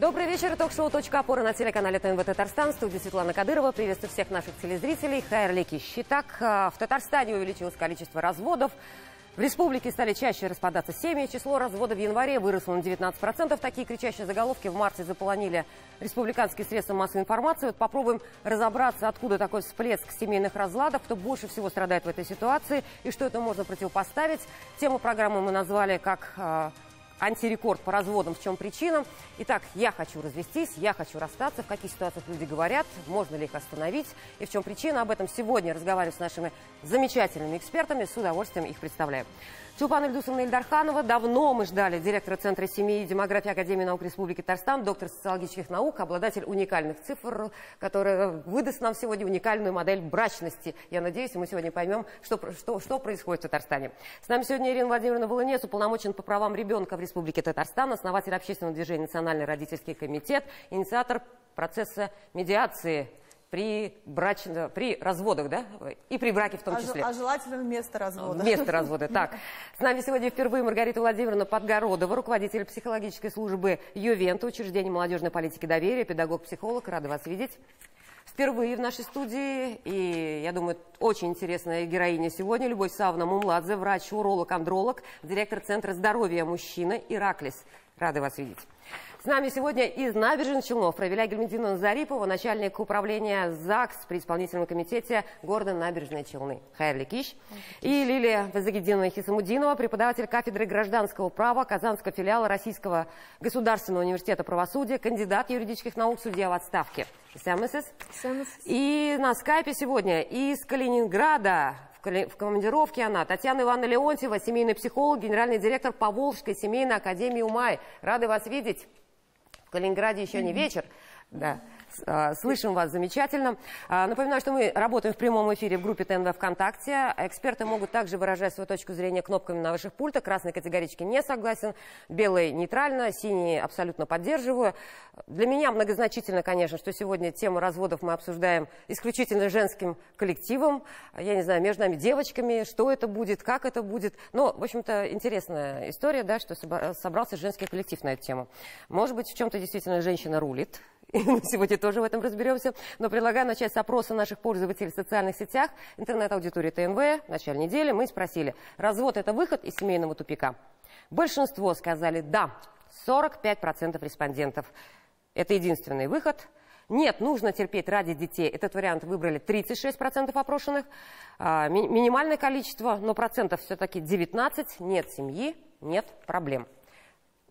Добрый вечер. Ток-шоу «Точка опоры» на телеканале ТНВ Татарстан. В студии Светлана Кадырова. Приветствую всех наших телезрителей. Хайрлы Кищ. Итак, в Татарстане увеличилось количество разводов. В республике стали чаще распадаться семьи. Число разводов в январе выросло на 19%. Такие кричащие заголовки в марте заполонили республиканские средства массовой информации. Вот попробуем разобраться, откуда такой всплеск семейных разладов, кто больше всего страдает в этой ситуации и что это можно противопоставить. Тему программы мы назвали как «Антирекорд по разводам. В чем причина?». Итак, я хочу развестись, я хочу расстаться. В каких ситуациях люди говорят, можно ли их остановить и в чем причина. Об этом сегодня разговариваю с нашими замечательными экспертами. С удовольствием их представляю. Чулпан Ильдусовна Ильдарханова. Давно мы ждали директора Центра семьи и демографии Академии наук Республики Татарстан, доктор социологических наук, обладатель уникальных цифр, который выдаст нам сегодня уникальную модель брачности. Я надеюсь, мы сегодня поймем, что происходит в Татарстане. С нами сегодня Ирина Владимировна Волынец, уполномочен по правам ребенка в Республике Татарстан, основатель общественного движения «Национальный родительский комитет», инициатор процесса медиации при разводах, да? И при браке в том числе. А желательно вместо развода. Вместо развода, так. С нами сегодня впервые Маргарита Владимировна Подгородова, руководитель психологической службы Ювента, учреждение молодежной политики доверия, педагог-психолог. Рада вас видеть. Впервые в нашей студии, и, я думаю, очень интересная героиня сегодня, Любовь Савна Мумладзе, врач, уролог, андролог, директор Центра здоровья мужчины Ираклис. Рада вас видеть. С нами сегодня из Набережных Челнов Равиля Гельмединовна Зарипова, начальник управления ЗАГС при исполнительном комитете города Набережные Челны. Хайрлы Кищ. И Лилия Вазагеддиновна Хисамуддинова, преподаватель кафедры гражданского права Казанского филиала Российского государственного университета правосудия, кандидат юридических наук, судья в отставке. И на скайпе сегодня из Калининграда, в командировке она, Татьяна Ивановна Леонтьева, семейный психолог, генеральный директор Поволжской семейной академии УМАИ. Рады вас видеть. В Калининграде еще не вечер. Да. Слышим вас замечательно. Напоминаю, что мы работаем в прямом эфире в группе ТНВ ВКонтакте. Эксперты могут также выражать свою точку зрения кнопками на ваших пультах. Красный категорически не согласен, белый нейтрально, синий абсолютно поддерживаю. Для меня многозначительно, конечно, что сегодня тему разводов мы обсуждаем исключительно женским коллективом. Я не знаю, между нами девочками, что это будет, как это будет. Но, в общем-то, интересная история, да, что собрался женский коллектив на эту тему. Может быть, в чем-то действительно женщина рулит. И мы сегодня тоже в этом разберемся. Но предлагаю начать с опроса наших пользователей в социальных сетях. Интернет-аудитории ТНВ. В начале недели мы спросили, развод – это выход из семейного тупика? Большинство сказали «да». 45% респондентов. Это единственный выход. Нет, нужно терпеть ради детей. Этот вариант выбрали 36% опрошенных. Минимальное количество, но процентов все-таки 19. Нет семьи, нет проблем.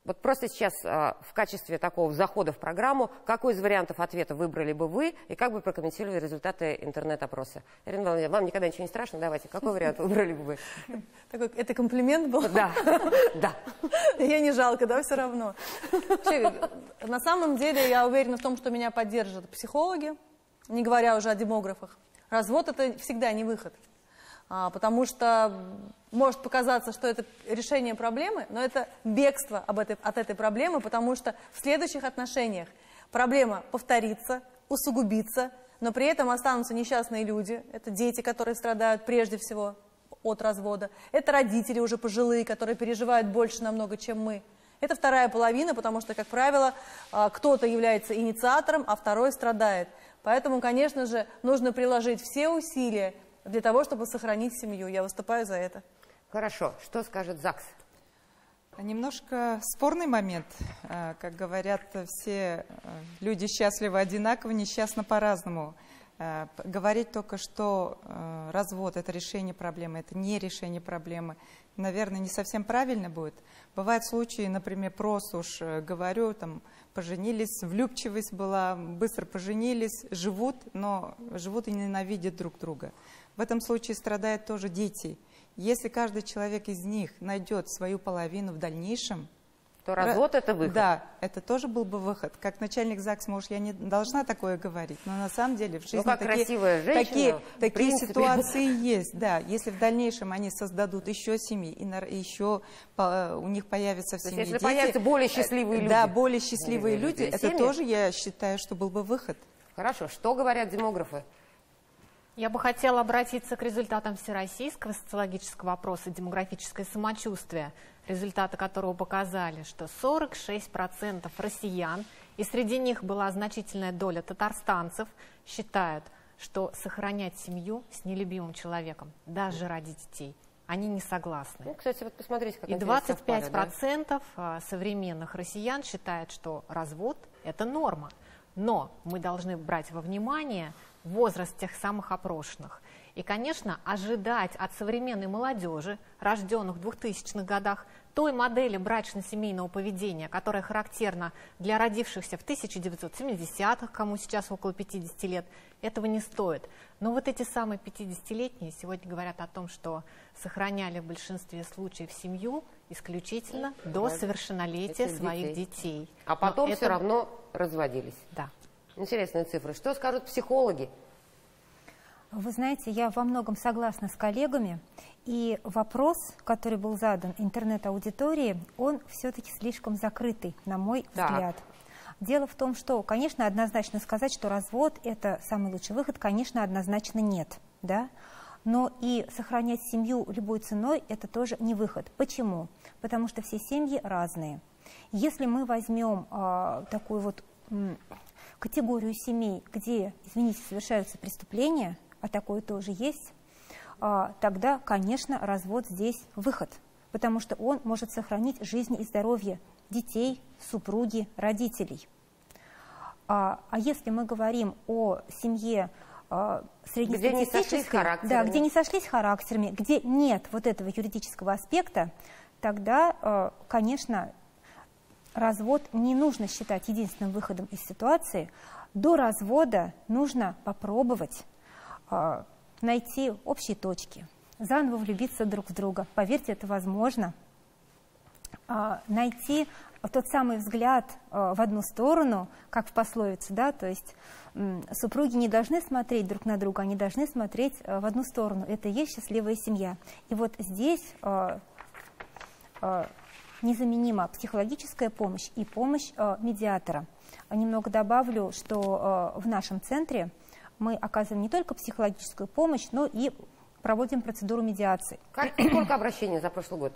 Вот просто сейчас в качестве такого захода в программу, какой из вариантов ответа выбрали бы вы и как бы прокомментировали результаты интернет-опроса? Ирина Владимировна, вам никогда ничего не страшно? Давайте, какой вариант выбрали бы вы? Это комплимент был? Да, да. Я не жалко, да, все равно. На самом деле я уверена в том, что меня поддержат психологи, не говоря уже о демографах. Развод – это всегда не выход. Потому что может показаться, что это решение проблемы, но это бегство от этой проблемы, потому что в следующих отношениях проблема повторится, усугубится, но при этом останутся несчастные люди. Это дети, которые страдают прежде всего от развода. Это родители уже пожилые, которые переживают больше намного, чем мы. Это вторая половина, потому что, как правило, кто-то является инициатором, а второй страдает. Поэтому, конечно же, нужно приложить все усилия для того, чтобы сохранить семью. Я выступаю за это. Хорошо. Что скажет ЗАГС? Немножко спорный момент. Как говорят, все люди счастливы одинаково, несчастны по-разному. Говорить только, что развод – это решение проблемы, это не решение проблемы, наверное, не совсем правильно будет. Бывают случаи, например, просто уж говорю, там, поженились, влюбчивость была, быстро поженились, живут, но живут и ненавидят друг друга. В этом случае страдают тоже дети. Если каждый человек из них найдет свою половину в дальнейшем, то развод – это выход. Да, это тоже был бы выход. Как начальник ЗАГС, может, я не должна такое говорить, но на самом деле в жизни такие ситуации есть. Да, если в дальнейшем они создадут еще семьи, и еще у них появятся в семье дети. Если появятся более счастливые люди. Да, более счастливые люди, это тоже, я считаю, что был бы выход. Хорошо. Что говорят демографы? Я бы хотела обратиться к результатам всероссийского социологического опроса «Демографическое самочувствие», результаты которого показали, что 46% россиян, и среди них была значительная доля татарстанцев, считают, что сохранять семью с нелюбимым человеком, даже ради детей, они не согласны. Ну, кстати, вот посмотрите, как и 25% современных россиян считают, что развод – это норма. Но мы должны брать во внимание возраст тех самых опрошенных. И, конечно, ожидать от современной молодежи, рожденных в 2000-х годах, той модели брачно-семейного поведения, которая характерна для родившихся в 1970-х, кому сейчас около 50 лет, этого не стоит. Но вот эти самые 50-летние сегодня говорят о том, что сохраняли в большинстве случаев семью исключительно до совершеннолетия своих детей. А потом все равно разводились. Да. Интересные цифры. Что скажут психологи? Вы знаете, я во многом согласна с коллегами, и вопрос, который был задан интернет-аудитории, он все-таки слишком закрытый, на мой взгляд. Дело в том, что, конечно, однозначно сказать, что развод – это самый лучший выход, конечно, однозначно нет, да? Но и сохранять семью любой ценой – это тоже не выход. Почему? Потому что все семьи разные. Если мы возьмем такую вот категорию семей, где, извините, совершаются преступления, а такое тоже есть, тогда, конечно, развод здесь выход, потому что он может сохранить жизнь и здоровье детей, супруги, родителей. А если мы говорим о семье среднестатистической, где не сошлись характерами, где нет вот этого юридического аспекта, тогда, конечно, развод не нужно считать единственным выходом из ситуации. До развода нужно попробовать найти общие точки, заново влюбиться друг в друга. Поверьте, это возможно. Найти тот самый взгляд в одну сторону, как в пословице, да, то есть супруги не должны смотреть друг на друга, они должны смотреть в одну сторону. Это и есть счастливая семья. И вот здесь незаменима психологическая помощь и помощь медиатора. Немного добавлю, что в нашем центре мы оказываем не только психологическую помощь, но и проводим процедуру медиации. Сколько обращений за прошлый год?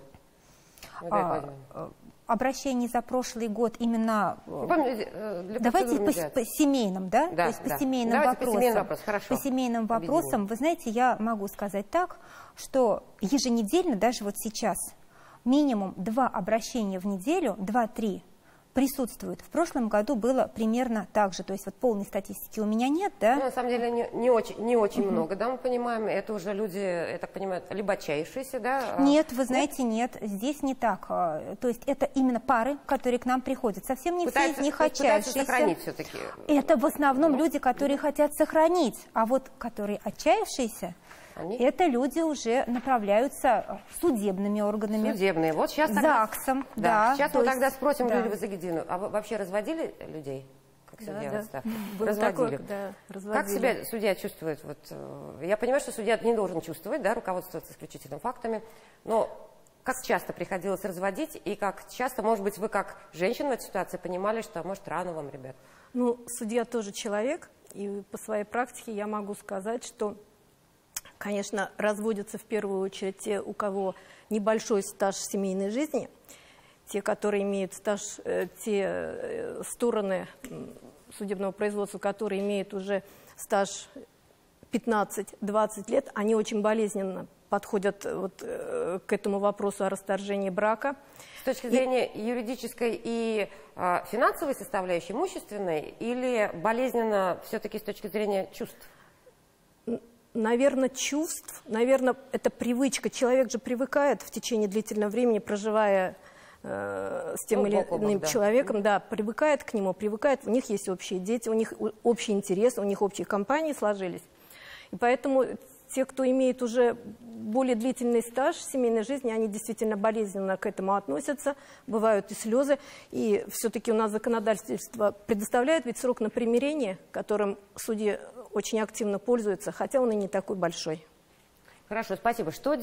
Обращений за прошлый год именно... Давайте по семейным, да? То есть по семейным вопросам. По семейным вопросам, вы знаете, я могу сказать так, что еженедельно, даже вот сейчас, минимум 2 обращения в неделю, 2-3, присутствуют. В прошлом году было примерно так же, то есть вот полной статистики у меня нет, да? Ну, на самом деле не очень много, да, мы понимаем, это уже люди, я так понимаю, либо отчаявшиеся, да? Нет, вы знаете, нет, здесь не так, то есть это именно пары, которые к нам приходят, совсем не все из них отчаявшиеся. Пытаются сохранить все-таки. Это в основном люди, которые хотят сохранить, а вот которые отчаявшиеся, это люди уже направляются судебными органами. Судебные. Вот сейчас ЗАГСом. Да. Сейчас мы тогда спросим Лилию Загидину. А вы вообще разводили людей? Как судья? Разводили. Как себя судья чувствует? Вот, я понимаю, что судья не должен чувствовать, да, руководствоваться исключительно фактами. Но как часто приходилось разводить? И как часто, может быть, вы как женщина в этой ситуации понимали, что, может, рано вам, ребят? Ну, судья тоже человек. И по своей практике я могу сказать, что... Конечно, разводятся в первую очередь те, у кого небольшой стаж семейной жизни, те, которые имеют стаж, те стороны судебного производства, которые имеют уже стаж 15-20 лет, они очень болезненно подходят вот к этому вопросу о расторжении брака. С точки зрения юридической и финансовой составляющей, имущественной, или болезненно все-таки с точки зрения чувств? Наверное, чувств, наверное, это привычка. Человек же привыкает в течение длительного времени, проживая с тем или иным человеком, да, привыкает к нему, привыкает, у них есть общие дети, у них общий интерес, у них общие компании сложились. И поэтому те, кто имеет уже более длительный стаж семейной жизни, они действительно болезненно к этому относятся, бывают и слезы. И все-таки у нас законодательство предоставляет ведь срок на примирение, которым судьи очень активно пользуются, хотя он и не такой большой. Хорошо, спасибо. Что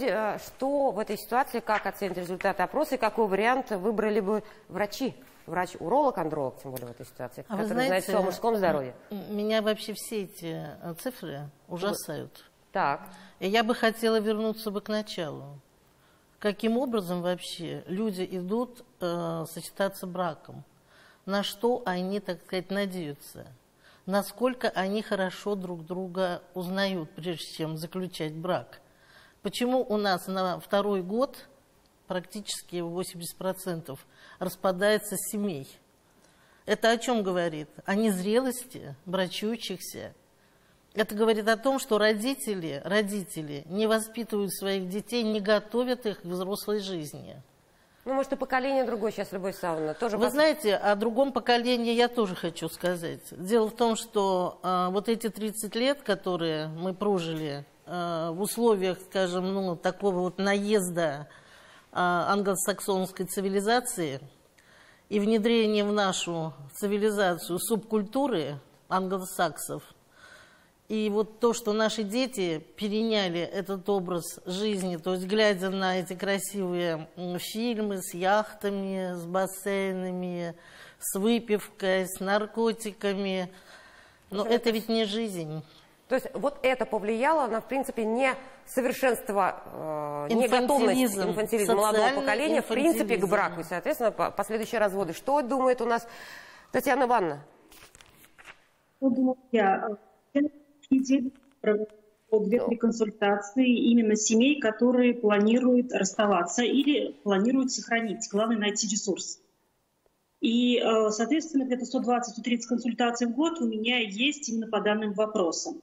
в этой ситуации, как оценить результаты опроса и какой вариант выбрали бы врачи? Врач-уролог, андролог, тем более в этой ситуации, который знает все о мужском здоровье. Меня вообще все эти цифры ужасают. Так. И я бы хотела вернуться к началу. Каким образом вообще люди идут сочетаться браком? На что они, так сказать, надеются? Насколько они хорошо друг друга узнают, прежде чем заключать брак? Почему у нас на второй год практически 80% распадается семей? Это о чем говорит? О незрелости брачующихся. Это говорит о том, что родители не воспитывают своих детей, не готовят их к взрослой жизни. Ну, может, и поколение другое сейчас, Любовь Саввовна, тоже... Вы знаете, о другом поколении я тоже хочу сказать. Дело в том, что вот эти 30 лет, которые мы прожили в условиях, скажем, ну, такого вот наезда англосаксонской цивилизации и внедрения в нашу цивилизацию субкультуры англосаксов, и вот то, что наши дети переняли этот образ жизни, то есть глядя на эти красивые фильмы с яхтами, с бассейнами, с выпивкой, с наркотиками, но это ведь не жизнь. То есть вот это повлияло на, в принципе, несовершенство, неготовность, инфантилизм молодого поколения, в принципе, к браку. И, соответственно, последующие разводы. Что думает у нас Татьяна Ивановна? Что думаю я? Неделю проводила 2-3 консультации именно семей, которые планируют расставаться или планируют сохранить. Главное найти ресурс. И, соответственно, где-то 120-130 консультаций в год у меня есть именно по данным вопросам.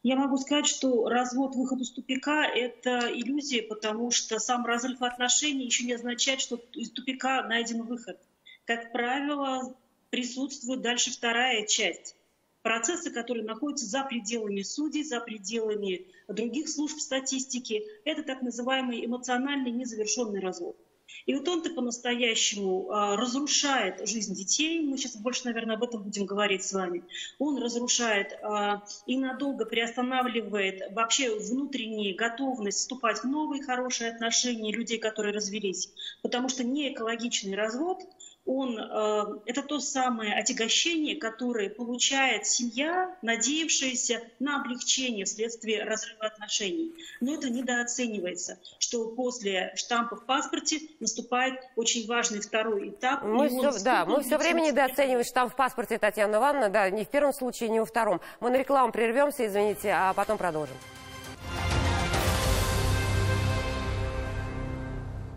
Я могу сказать, что развод, выход из тупика – это иллюзия, потому что сам разрыв отношений еще не означает, что из тупика найден выход. Как правило, присутствует дальше вторая часть. Процессы, которые находятся за пределами судей, за пределами других служб статистики, это так называемый эмоциональный незавершенный развод. И вот он-то по-настоящему разрушает жизнь детей, мы сейчас больше, наверное, об этом будем говорить с вами. Он разрушает и надолго приостанавливает вообще внутреннюю готовность вступать в новые хорошие отношения людей, которые развелись. Потому что неэкологичный развод, это то самое отягощение, которое получает семья, надеявшаяся на облегчение вследствие разрыва отношений. Но это недооценивается, что после штампа в паспорте наступает очень важный второй этап. Мы все время недооцениваем штамп в паспорте, Татьяна Ивановна, да, ни в первом случае, ни во втором. Мы на рекламу прервемся, извините, а потом продолжим.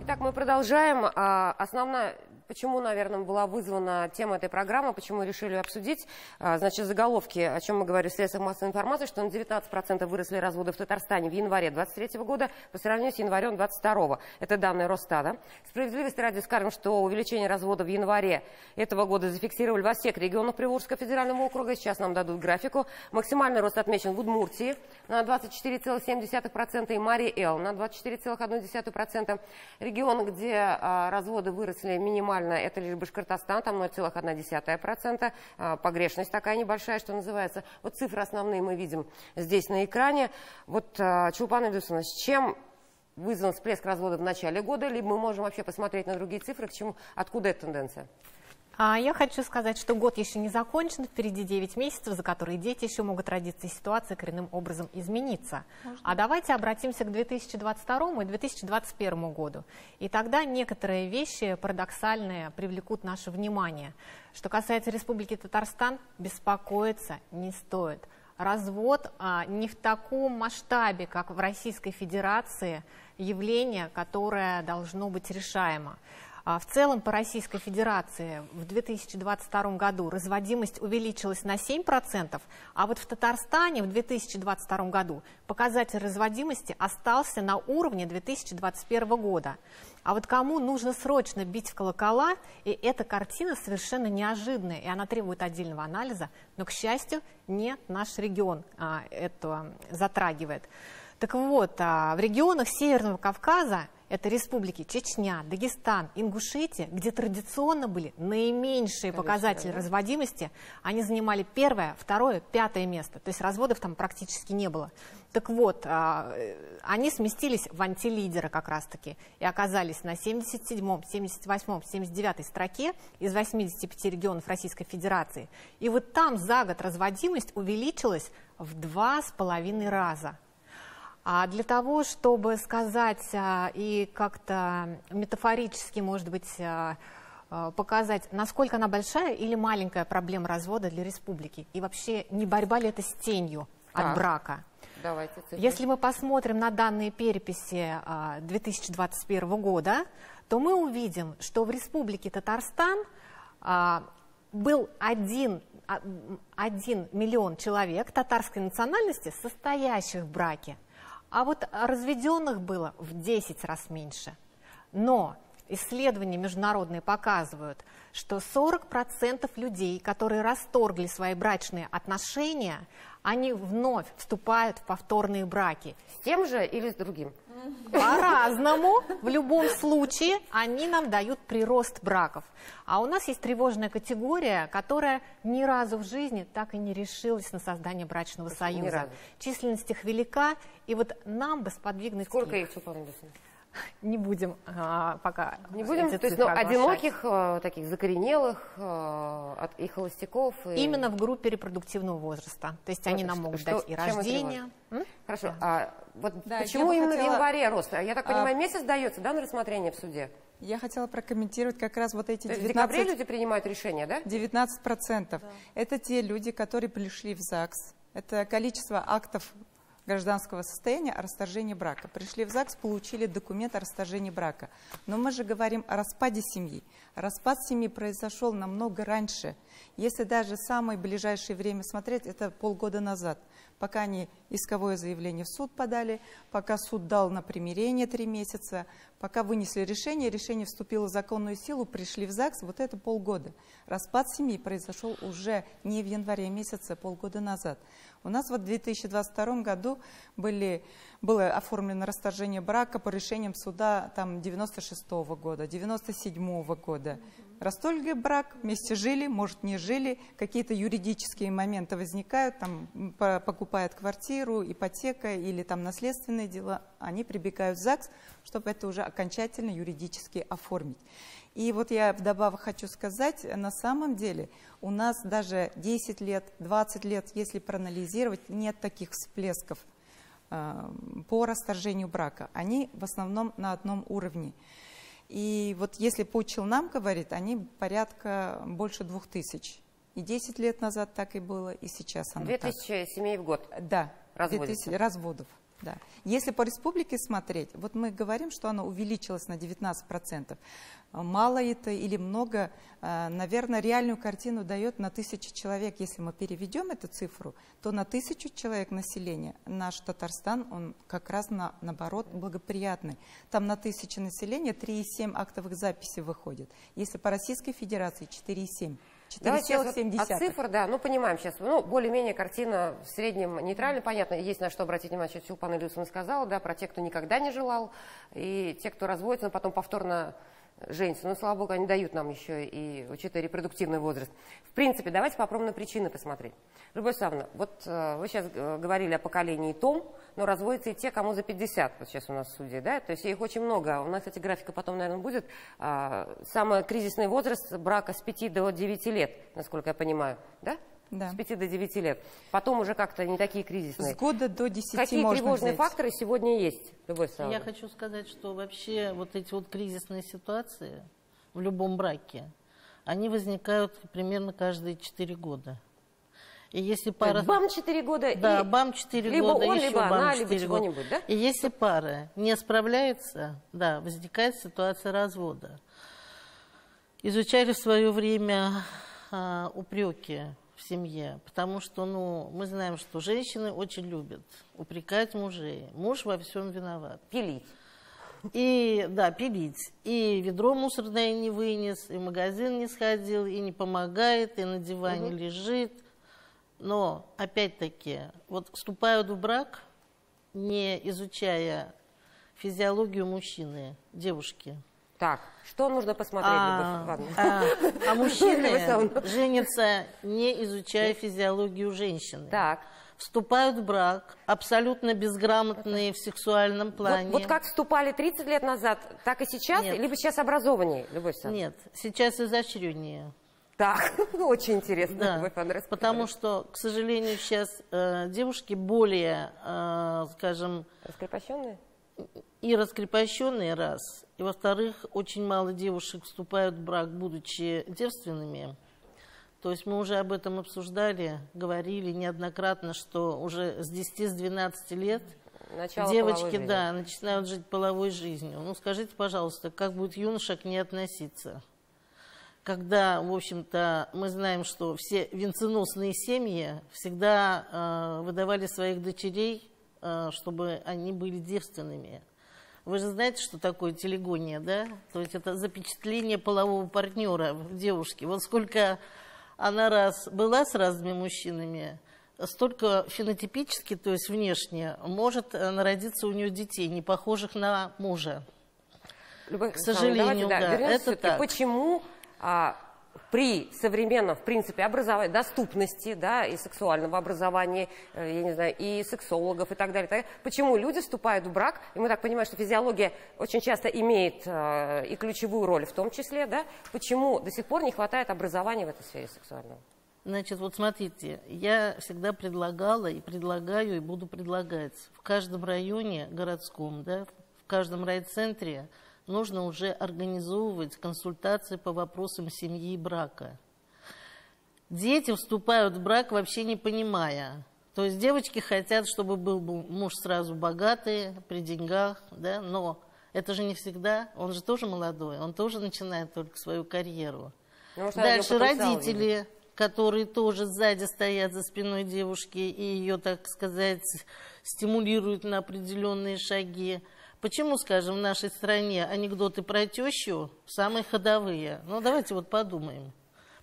Итак, мы продолжаем. Основная... Почему, наверное, была вызвана тема этой программы, почему решили обсудить? Значит, заголовки, о чем мы говорили в средствах массовой информации, что на 19% выросли разводы в Татарстане в январе 2023 года по сравнению с январем 2022. Это данные Росстата. Справедливости ради скажем, что увеличение разводов в январе этого года зафиксировали во всех регионах Приволжского федерального округа. Сейчас нам дадут графику. Максимальный рост отмечен в Удмуртии на 24,7% и Марий-Эл на 24,1%. Регионы, где разводы выросли минимально, это лишь Башкортостан, там 0,1%. Погрешность такая небольшая, что называется. Вот цифры основные мы видим здесь на экране. Вот, Чулпан Эльдосовна, с чем вызван всплеск разводов в начале года? Либо мы можем вообще посмотреть на другие цифры, к чему, откуда эта тенденция? Я хочу сказать, что год еще не закончен, впереди 9 месяцев, за которые дети еще могут родиться, и ситуация коренным образом измениться. А давайте обратимся к 2022 и 2021 году. И тогда некоторые вещи парадоксальные привлекут наше внимание. Что касается Республики Татарстан, беспокоиться не стоит. Развод не в таком масштабе, как в Российской Федерации, явление, которое должно быть решаемо. В целом по Российской Федерации в 2022 году разводимость увеличилась на 7%, а вот в Татарстане в 2022 году показатель разводимости остался на уровне 2021 года. А вот кому нужно срочно бить в колокола, и эта картина совершенно неожиданная, и она требует отдельного анализа, но, к счастью, не наш регион это затрагивает. Так вот, в регионах Северного Кавказа, это республики Чечня, Дагестан, Ингушетия, где традиционно были наименьшие показатели разводимости, они занимали 1-е, 2-е, 5-е место, то есть разводов там практически не было. Так вот, они сместились в антилидера как раз-таки и оказались на 77-м, 78-м, 79-й строке из 85 регионов Российской Федерации. И вот там за год разводимость увеличилась в 2,5 раза. А для того, чтобы сказать и как-то метафорически, может быть, показать, насколько она большая или маленькая проблема развода для республики, и вообще не борьба ли это с тенью от брака. Давайте, если мы посмотрим на данные переписи 2021 года, то мы увидим, что в республике Татарстан был 1 миллион человек татарской национальности, состоящих в браке, а вот разведенных было в 10 раз меньше. Но исследования международные показывают, что 40% людей, которые расторгли свои брачные отношения, они вновь вступают в повторные браки. С тем же или с другим? По-разному. В любом случае они нам дают прирост браков. А у нас есть тревожная категория, которая ни разу в жизни так и не решилась на создание брачного союза. Численность их велика, и вот нам бы сподвигнуть... Сколько их, Светлана Борисовна? Не будем пока. Не будем, то есть, одиноких, таких закоренелых и холостяков. Именно в группе репродуктивного возраста. То есть они нам могут дать и рождение. Хорошо. Почему именно в январе рост? Я так понимаю, месяц дается, да, на рассмотрение в суде? Я хотела прокомментировать как раз вот эти 19... В декабре люди принимают решение, да? 19%. Да. Это те люди, которые пришли в ЗАГС. Это количество актов гражданского состояния о расторжении брака. Пришли в ЗАГС, получили документ о расторжении брака. Но мы же говорим о распаде семьи. Распад семьи произошел намного раньше. Если даже самое ближайшее время смотреть, это полгода назад. Пока они исковое заявление в суд подали, пока суд дал на примирение 3 месяца, пока вынесли решение, решение вступило в законную силу, пришли в ЗАГС, вот это полгода. Распад семьи произошел уже не в январе месяце, полгода назад. У нас вот в 2022 году было оформлено расторжение брака по решениям суда там 96-го года, 97-го года. Расторгли брак, вместе жили, может не жили, какие-то юридические моменты возникают, там покупают квартиру, ипотека или там наследственные дела, они прибегают в ЗАГС, чтобы это уже окончательно юридически оформить. И вот я вдобавок хочу сказать, на самом деле у нас даже 10 лет, 20 лет, если проанализировать, нет таких всплесков по расторжению брака. Они в основном на одном уровне. И вот если по Челнам говорит, они порядка больше 2000. И 10 лет назад так и было, и сейчас оно 2000 семей в год? Да, 2000 разводов. Да. Если по республике смотреть, вот мы говорим, что оно увеличилось на 19%. Мало это или много, наверное, реальную картину дает на 1000 человек. Если мы переведем эту цифру, то на 1000 человек населения наш Татарстан, он как раз наоборот благоприятный. Там на 1000 населения 3,7 актовых записей выходит. Если по Российской Федерации 4,7. Давайте от цифр, да, ну понимаем сейчас, ну более-менее картина в среднем нейтральная, понятно, есть на что обратить внимание, сейчас Чулпан Ильюсовна сказала, да, про тех, кто никогда не желал, и те, кто разводится, но потом повторно женится. Но, слава богу, они дают нам еще и, учитывая репродуктивный возраст. В принципе, давайте попробуем на причины посмотреть. Любовь Савна, вот вы сейчас говорили о поколении Том, но разводятся и те, кому за 50, вот сейчас у нас в суде, да, то есть их очень много. У нас, кстати, графика потом, наверное, будет. Самый кризисный возраст брака с 5 до 9 лет, насколько я понимаю, да? Да. С 5 до 9 лет. Потом уже как-то не такие кризисные. С года до 10 Какие можно тревожные взять. факторы сегодня есть, Любовь Савна? Я хочу сказать, что вообще вот эти вот кризисные ситуации в любом браке, они возникают примерно каждые 4 года. И если пара... Бам 4 года, да, и... бам 4 либо года, он, еще либо бам она, 4 либо чего-нибудь, да? И если пара не справляется, да, возникает ситуация развода. Изучали в свое время упреки в семье, потому что, ну, мы знаем, что женщины очень любят упрекать мужей. Муж во всем виноват. Пилить. И, да, пилить. И ведро мусорное не вынес, и в магазин не сходил, и не помогает, и на диване лежит. Но, опять-таки, вот вступают в брак, не изучая физиологию мужчины, девушки. Так, что нужно посмотреть, а мужчины женятся, не изучая физиологию женщины. Так. Вступают в брак, абсолютно безграмотные в сексуальном плане. Вот как вступали 30 лет назад, так и сейчас? Нет. Либо сейчас образованнее, Любовь Александровна? Нет, сейчас изощреннее. Так, очень интересно. Да, потому что, к сожалению, сейчас девушки более, скажем... Раскрепощенные? И раскрепощенные, раз. И, во-вторых, очень мало девушек вступают в брак, будучи девственными. То есть мы уже об этом обсуждали, говорили неоднократно, что уже с 10-12 лет девочки, да, начинают жить половой жизнью. Ну, скажите, пожалуйста, как будет юноша к ней относиться? Когда, в общем-то, мы знаем, что все венценосные семьи всегда выдавали своих дочерей, чтобы они были девственными. Вы же знаете, что такое телегония, да? То есть это запечатление полового партнера в девушке. Вот сколько она раз была с разными мужчинами, столько фенотипически, то есть внешне, может народиться у нее детей, не похожих на мужа. К сожалению, да, это так. Почему при современном, в принципе, образовании, доступности, да, и сексуального образования, я не знаю, и сексологов и так далее, почему люди вступают в брак, и мы так понимаем, что физиология очень часто имеет и ключевую роль в том числе, да, почему до сих пор не хватает образования в этой сфере сексуального? Значит, вот смотрите, я всегда предлагала и предлагаю, и буду предлагать в каждом районе городском, да, в каждом райцентре нужно уже организовывать консультации по вопросам семьи и брака. Дети вступают в брак, вообще не понимая. То есть девочки хотят, чтобы был муж сразу богатый, при деньгах, да, но это же не всегда, он же тоже молодой, он тоже начинает только свою карьеру. Дальше родители, которые тоже сзади стоят за спиной девушки и ее, так сказать, стимулируют на определенные шаги. Почему, скажем, в нашей стране анекдоты про тещу самые ходовые? Ну, давайте вот подумаем.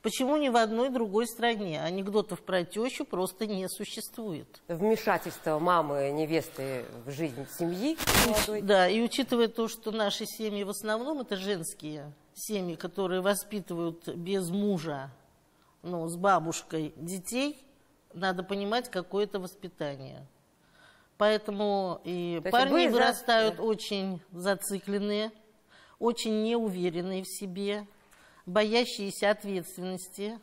Почему ни в одной другой стране анекдотов про тещу просто не существует? Вмешательство мамы, невесты в жизнь семьи молодой. Да, и учитывая то, что наши семьи в основном это женские семьи, которые воспитывают без мужа, ну, с бабушкой детей, надо понимать, какое это воспитание. Поэтому и парни вырастают очень зацикленные, очень неуверенные в себе, боящиеся ответственности.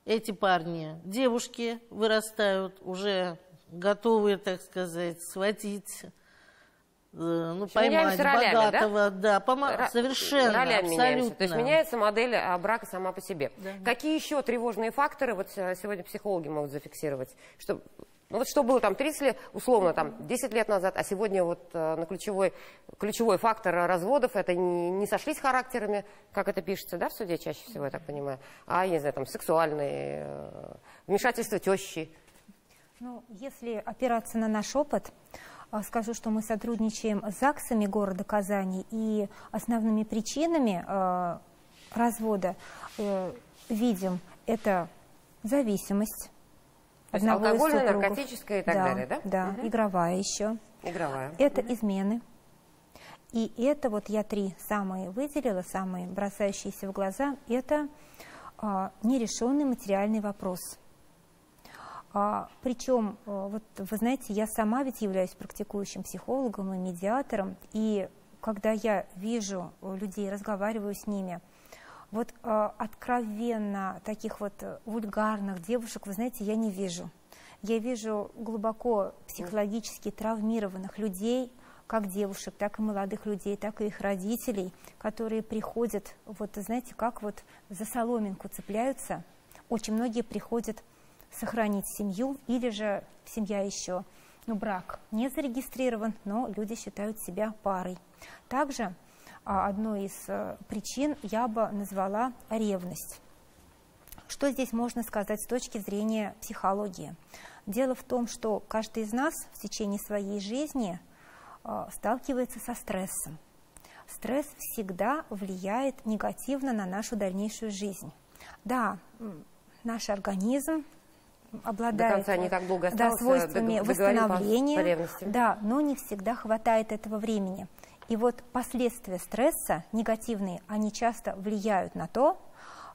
Эти парни, девушки вырастают уже готовые, так сказать, схватить, ну, поймать богатого. Да? Совершенно, абсолютно. Меняемся. То есть меняется модель брака сама по себе. Да. Какие еще тревожные факторы вот сегодня психологи могут зафиксировать? Ну вот что было там 30 лет, условно там 10 лет назад, а сегодня вот на ключевой фактор разводов, это не сошлись характерами, как это пишется, да, в суде чаще всего, я так понимаю, а, я не знаю, там сексуальные, вмешательство тещи. Ну, если опираться на наш опыт, скажу, что мы сотрудничаем с ЗАГСами города Казани, и основными причинами развода видим это зависимость. Алкогольная, наркотическая и так далее, да? Да, игровая еще. Игровая. Это измены. И это вот я 3 самые выделила, самые бросающиеся в глаза. Это нерешенный материальный вопрос. Причем, вот вы знаете, я сама ведь являюсь практикующим психологом и медиатором. И когда я вижу людей, разговариваю с ними, вот откровенно таких вот вульгарных девушек, вы знаете, я не вижу. Я вижу глубоко психологически травмированных людей, как девушек, так и молодых людей, так и их родителей, которые приходят, вот знаете, как вот за соломинку цепляются. Очень многие приходят сохранить семью, или же семья еще, ну, брак не зарегистрирован, но люди считают себя парой. Также одной из причин я бы назвала ревность. Что здесь можно сказать с точки зрения психологии? Дело в том, что каждый из нас в течение своей жизни сталкивается со стрессом. Стресс всегда влияет негативно на нашу дальнейшую жизнь. Да, наш организм обладает свойствами восстановления, да, но не всегда хватает этого времени. И вот последствия стресса, негативные, они часто влияют на то,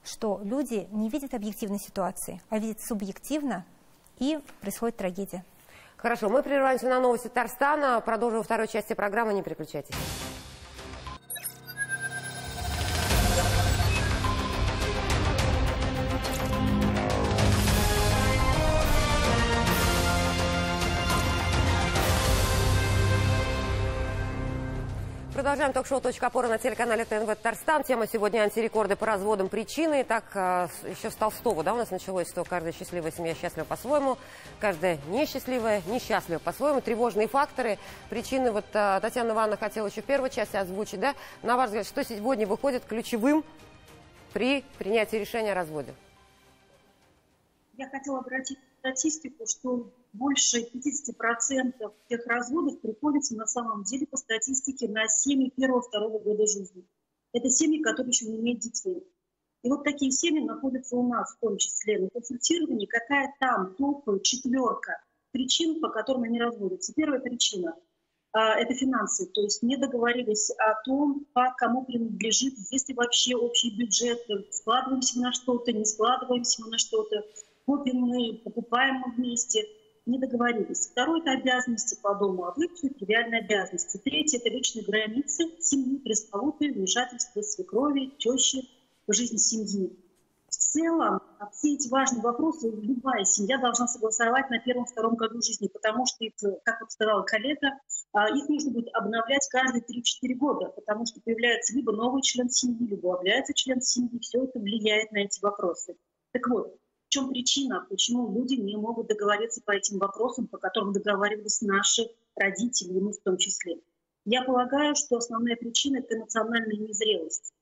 что люди не видят объективной ситуации, а видят субъективно, и происходит трагедия. Хорошо, мы прерываемся на новости Татарстана. Продолжим во второй части программы. Не переключайтесь. Продолжаем ток-шоу «Точка опоры» на телеканале ТНВ Татарстан. Тема сегодня антирекорды по разводам, причины. Так, еще с Толстого, да, у нас началось, что каждая счастливая семья счастлива по-своему, каждая несчастливая несчастлива по-своему. Тревожные факторы, причины. Вот Татьяна Ивановна хотела еще в первой части озвучить, да? На ваш взгляд, что сегодня выходит ключевым при принятии решения о разводе? Я хотела обратить статистику, что больше 50% всех разводов приходится на самом деле по статистике на семьи первого-второго года жизни. Это семьи, которые еще не имеют детей. И вот такие семьи находятся у нас в том числе на консультировании, какая там топовая четверка причин, по которым они разводятся. Первая причина – это финансы, то есть не договорились о том, по кому принадлежит, есть ли вообще общий бюджет, складываемся мы на что-то, не складываемся мы на что-то, купим мы, покупаем мы вместе, не договорились. Второе – это обязанности по дому, обычные тривиальные обязанности. Третье – это личные границы семьи, пресловутые вмешательства свекрови, тещи в жизнь семьи. В целом, все эти важные вопросы любая семья должна согласовать на первом-втором году жизни, потому что, как вот сказала коллега, их нужно будет обновлять каждые 3-4 года, потому что появляется либо новый член семьи, либо убавляется член семьи. Все это влияет на эти вопросы. Так вот, в чем причина, почему люди не могут договориться по этим вопросам, по которым договаривались наши родители, и мы в том числе? Я полагаю, что основная причина – это эмоциональная незрелость.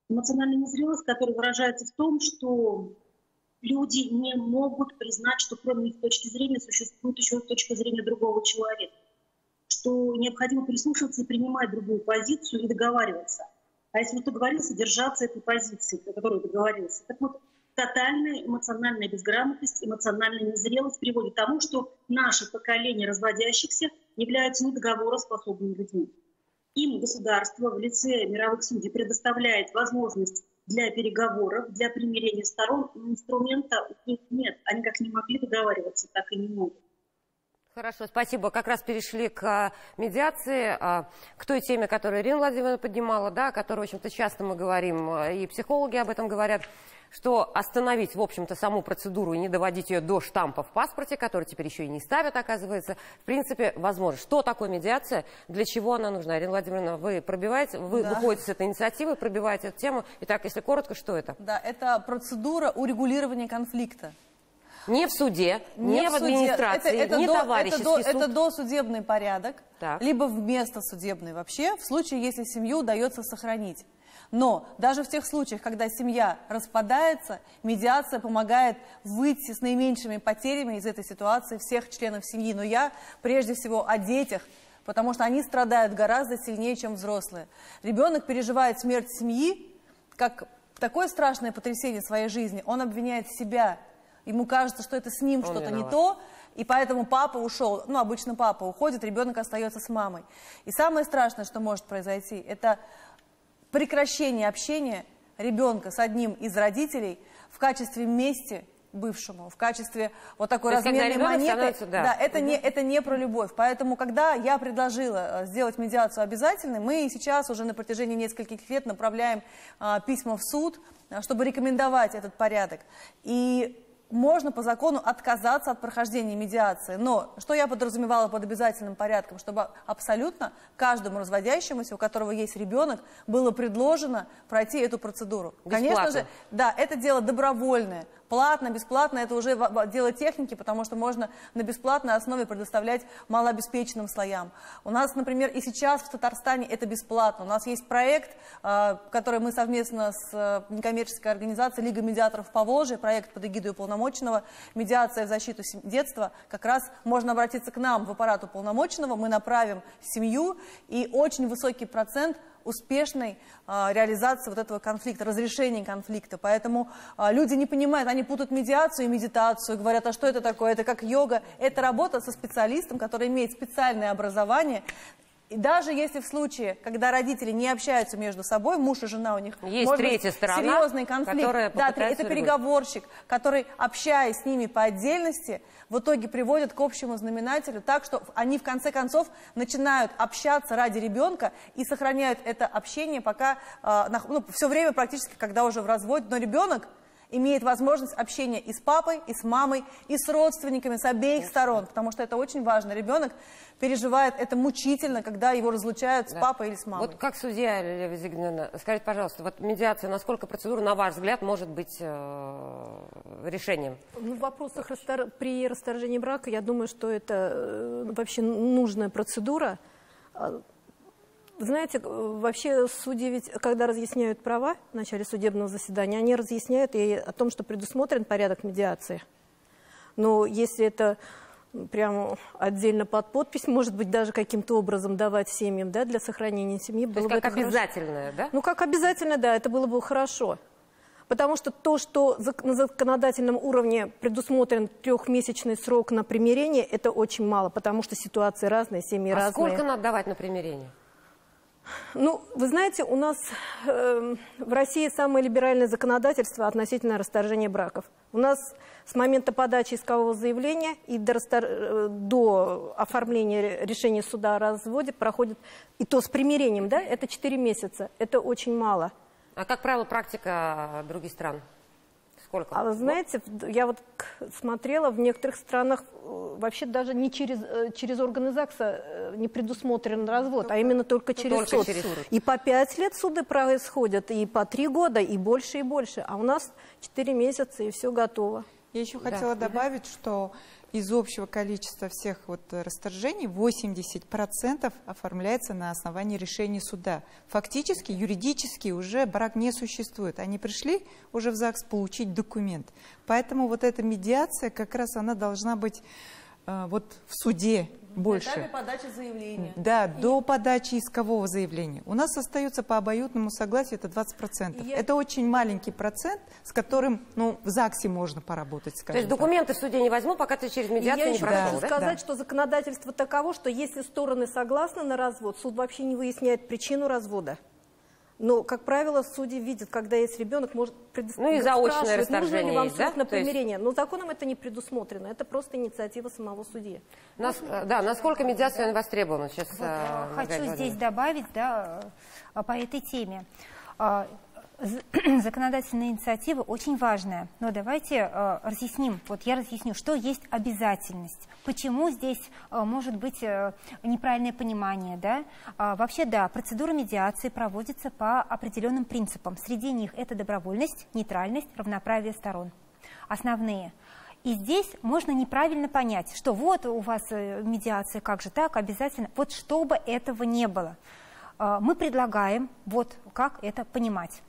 Эмоциональная незрелость, которая выражается в том, что люди не могут признать, что кроме их точки зрения существует еще точка зрения другого человека, что необходимо прислушиваться и принимать другую позицию и договариваться. А если кто договорился, держаться этой позиции, о которой договорился. Так вот, тотальная эмоциональная безграмотность, эмоциональная незрелость приводит к тому, что наше поколение разводящихся являются недоговороспособными людьми. Им государство в лице мировых судей предоставляет возможность для переговоров, для примирения сторон, но инструмента у них нет. Они как не могли договариваться, так и не могут. Хорошо, спасибо. Как раз перешли к медиации, к той теме, которую Ирина Владимировна поднимала, да, о которой, в общем-то, часто мы говорим, и психологи об этом говорят, что остановить, в общем-то, саму процедуру и не доводить ее до штампа в паспорте, который теперь еще и не ставят, оказывается, в принципе, возможно. Что такое медиация, для чего она нужна? Ирина Владимировна, вы пробиваете, вы выходите с этой инициативы, пробиваете эту тему. Итак, если коротко, что это? Да, это процедура урегулирования конфликта. Не в суде, не в администрации, не товарищеский суд. Это досудебный порядок, так, либо вместо судебный вообще, в случае, если семью удается сохранить. Но даже в тех случаях, когда семья распадается, медиация помогает выйти с наименьшими потерями из этой ситуации всех членов семьи. Но я прежде всего о детях, потому что они страдают гораздо сильнее, чем взрослые. Ребенок переживает смерть семьи как такое страшное потрясение своей жизни. Он обвиняет себя. Ему кажется, что это с ним что-то не то, и поэтому папа ушел. Ну, обычно папа уходит, ребенок остается с мамой. И самое страшное, что может произойти, это прекращение общения ребенка с одним из родителей в качестве мести бывшему, в качестве вот такой разменной монеты. Да, это не про любовь. Поэтому, когда я предложила сделать медиацию обязательной, мы сейчас уже на протяжении нескольких лет направляем письма в суд, чтобы рекомендовать этот порядок. И можно по закону отказаться от прохождения медиации. Но что я подразумевала под обязательным порядком? Чтобы абсолютно каждому разводящемуся, у которого есть ребенок, было предложено пройти эту процедуру. Бесплатно. Конечно же, да, это дело добровольное. Платно, бесплатно, это уже дело техники, потому что можно на бесплатной основе предоставлять малообеспеченным слоям. У нас, например, и сейчас в Татарстане это бесплатно. У нас есть проект, который мы совместно с некоммерческой организацией Лига медиаторов Поволжья, проект под эгидой уполномоченного «Медиация в защиту детства». Как раз можно обратиться к нам в аппарат уполномоченного, мы направим семью, и очень высокий процент успешной реализации вот этого конфликта, разрешения конфликта. Поэтому люди не понимают, они путают медиацию и медитацию, говорят, а что это такое, это как йога. Это работа со специалистом, который имеет специальное образование. И даже если в случае, когда родители не общаются между собой, муж и жена, у них есть третья сторона, серьезный конфликт. Да, это переговорщик, который, общаясь с ними по отдельности, в итоге приводит к общему знаменателю, так что они в конце концов начинают общаться ради ребенка и сохраняют это общение пока, все время практически, когда уже в разводе. Но ребенок имеет возможность общения и с папой, и с мамой, и с родственниками, с обеих сторон, потому что это очень важно. Ребенок переживает это мучительно, когда его разлучают с папой или с мамой. Вот как судья, Лилия Зигмундовна, скажите, пожалуйста, вот медиация, насколько процедура, на ваш взгляд, может быть решением? Ну, в вопросах при расторжении брака, я думаю, что это вообще нужная процедура. Знаете, вообще судьи ведь, когда разъясняют права в начале судебного заседания, они разъясняют и о том, что предусмотрен порядок медиации. Но если это прямо отдельно под подпись, может быть, даже каким-то образом давать семьям, да, для сохранения семьи, было бы как обязательное, да? Ну, как обязательно, да, это было бы хорошо. Потому что то, что на законодательном уровне предусмотрен 3-месячный срок на примирение, это очень мало, потому что ситуации разные, семьи разные. А сколько надо давать на примирение? Ну, вы знаете, у нас в России самое либеральное законодательство относительно расторжения браков. У нас с момента подачи искового заявления и до оформления решения суда о разводе проходит, и то с примирением, да, это 4 месяца. Это очень мало. А как правило, практика других стран? Сколько? А вы знаете, я вот смотрела, в некоторых странах вообще даже не через органы ЗАГСа не предусмотрен развод, а именно только через суд. И по 5 лет суды происходят, и по 3 года, и больше, и больше. А у нас 4 месяца, и все готово. Я еще хотела добавить, что из общего количества всех расторжений 80% оформляется на основании решения суда. Фактически, юридически уже брак не существует. Они пришли уже в ЗАГС получить документ. Поэтому вот эта медиация, как раз она должна быть в суде больше. На этапе подачи заявления. Да, до подачи искового заявления. У нас остается по обоюдному согласию это 20%. Это очень маленький процент, с которым в ЗАГСе можно поработать, скажем. То есть документы в суде не возьму, пока ты через медиацию не прошел. Я хочу сказать, что законодательство таково, что если стороны согласны на развод, суд вообще не выясняет причину развода. Но, как правило, судьи видят, когда есть ребенок, может предоставить. Ну и заочное расторжение нужно ли вам есть, срок да? на примирение. Но законом это не предусмотрено. Это просто инициатива самого судьи. Да, насколько медиация востребована сейчас? Хочу здесь добавить, да, по этой теме. Законодательная инициатива очень важная, но давайте разъясним, я разъясню, что есть обязательность, почему здесь может быть неправильное понимание, да? Вообще, да, процедура медиации проводится по определенным принципам, среди них это добровольность, нейтральность, равноправие сторон, основные. И здесь можно неправильно понять, что вот у вас медиация, как же так, обязательно, вот чтобы этого не было. Мы предлагаем, вот как это понимать.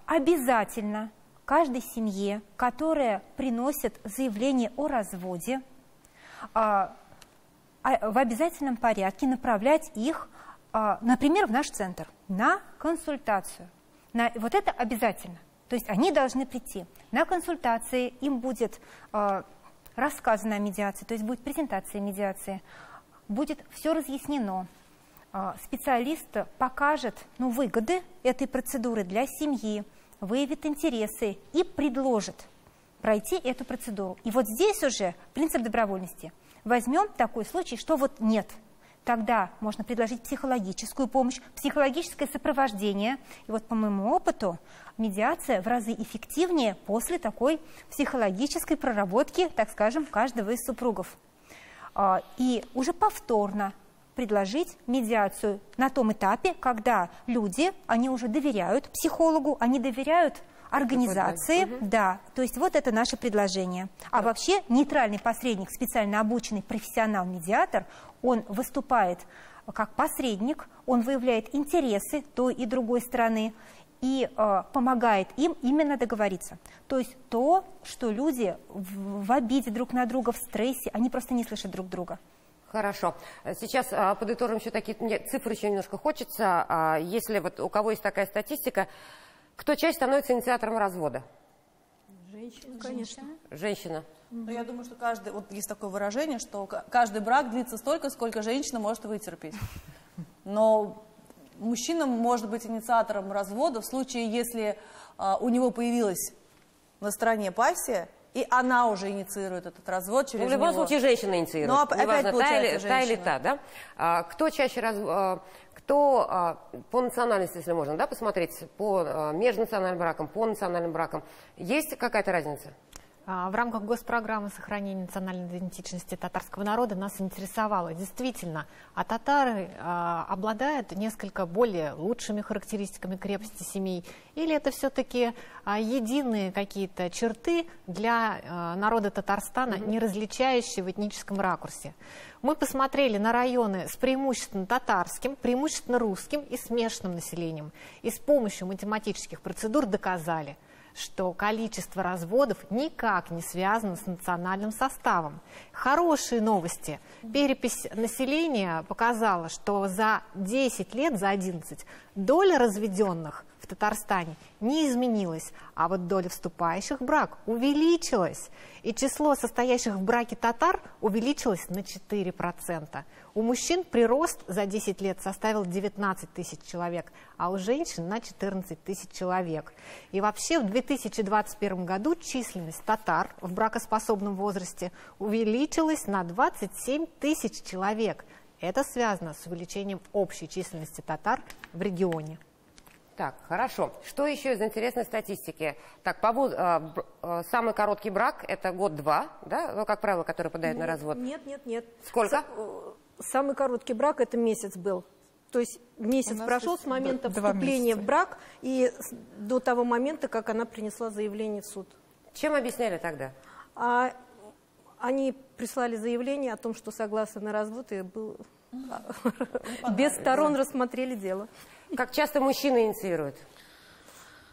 Обязательно каждой семье, которая приносит заявление о разводе, в обязательном порядке направлять их, например, в наш центр на консультацию. Вот это обязательно. То есть они должны прийти на консультации, им будет рассказано о медиации, то есть будет презентация медиации, будет все разъяснено. Специалист покажет выгоды этой процедуры для семьи, выявит интересы и предложит пройти эту процедуру. И вот здесь уже принцип добровольности. Возьмем такой случай, что вот нет. Тогда можно предложить психологическую помощь, психологическое сопровождение. И вот по моему опыту медиация в разы эффективнее после такой психологической проработки, так скажем, каждого из супругов. И уже повторно предложить медиацию на том этапе, когда люди, они уже доверяют психологу, они доверяют организации, да, то есть вот это наше предложение. А вообще нейтральный посредник, специально обученный профессионал-медиатор, он выступает как посредник, он выявляет интересы той и другой стороны и помогает им именно договориться. То есть то, что люди в обиде друг на друга, в стрессе, они просто не слышат друг друга. Хорошо. Сейчас подытожим еще такие цифры, еще немножко хочется. Если у кого есть такая статистика, кто чаще становится инициатором развода? Женщина, конечно. Женщина. Но я думаю, что есть такое выражение, что каждый брак длится столько, сколько женщина может вытерпеть. Но мужчина может быть инициатором развода в случае, если у него появилась на стороне пассия, и она уже инициирует этот развод через него. В любом случае женщина инициирует. Но опять неважно, получается та или та, да? Кто Что по национальности, если можно, да, посмотреть, по межнациональным бракам, по национальным бракам, есть какая-то разница? В рамках госпрограммы сохранения национальной идентичности татарского народа нас интересовало. Действительно, татары обладают несколько более лучшими характеристиками крепости семей? Или это все-таки единые какие-то черты для народа Татарстана, не различающие в этническом ракурсе? Мы посмотрели на районы с преимущественно татарским, преимущественно русским и смешанным населением. И с помощью математических процедур доказали, что количество разводов никак не связано с национальным составом. Хорошие новости. Перепись населения показала, что за 10 лет, за 11, доля разведенных в Татарстане не изменилась, а вот доля вступающих в брак увеличилась. И число состоящих в браке татар увеличилось на 4%. У мужчин прирост за 10 лет составил 19 тысяч человек, а у женщин на 14 тысяч человек. И вообще в 2021 году численность татар в бракоспособном возрасте увеличилась на 27 тысяч человек. Это связано с увеличением общей численности татар в регионе. Так, хорошо. Что еще из интересной статистики? Так, самый короткий брак – это год-два, да? Ну, как правило, который подает на развод. Нет. Сколько? Самый короткий брак – это месяц был. То есть месяц прошел с момента вступления в брак и до того момента, как она принесла заявление в суд. Чем объясняли тогда? Они прислали заявление о том, что согласны на развод, и без сторон рассмотрели дело. Как часто мужчины инициируют?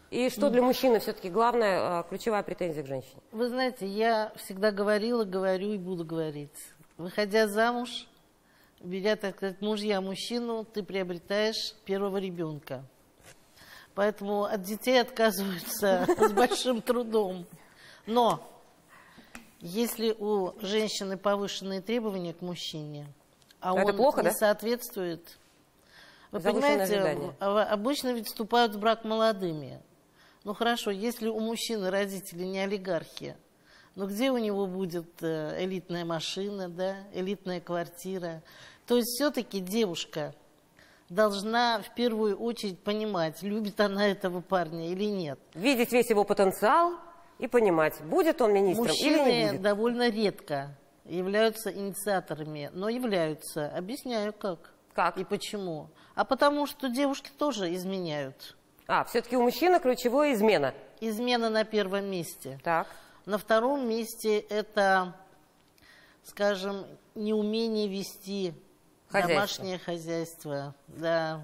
И что для мужчины все-таки главная, ключевая претензия к женщине? Вы знаете, я всегда говорила, говорю и буду говорить. Выходя замуж, беря, так сказать, мужья мужчину, ты приобретаешь первого ребенка. Поэтому от детей отказываются с большим трудом. Но если у женщины повышенные требования к мужчине, а он не соответствует... Вы понимаете, обычно ведь вступают в брак молодыми. Ну хорошо, если у мужчины родители не олигархи, но где у него будет элитная машина, да, элитная квартира? То есть все-таки девушка должна в первую очередь понимать, любит она этого парня или нет. Видеть весь его потенциал и понимать, будет он министром или не будет. Мужчины довольно редко являются инициаторами, но являются. Объясняю как. Как? И почему. А потому что девушки тоже изменяют. Все-таки у мужчины ключевая измена. Измена на первом месте. Так. На втором месте это, скажем, неумение вести домашнее хозяйство. Да.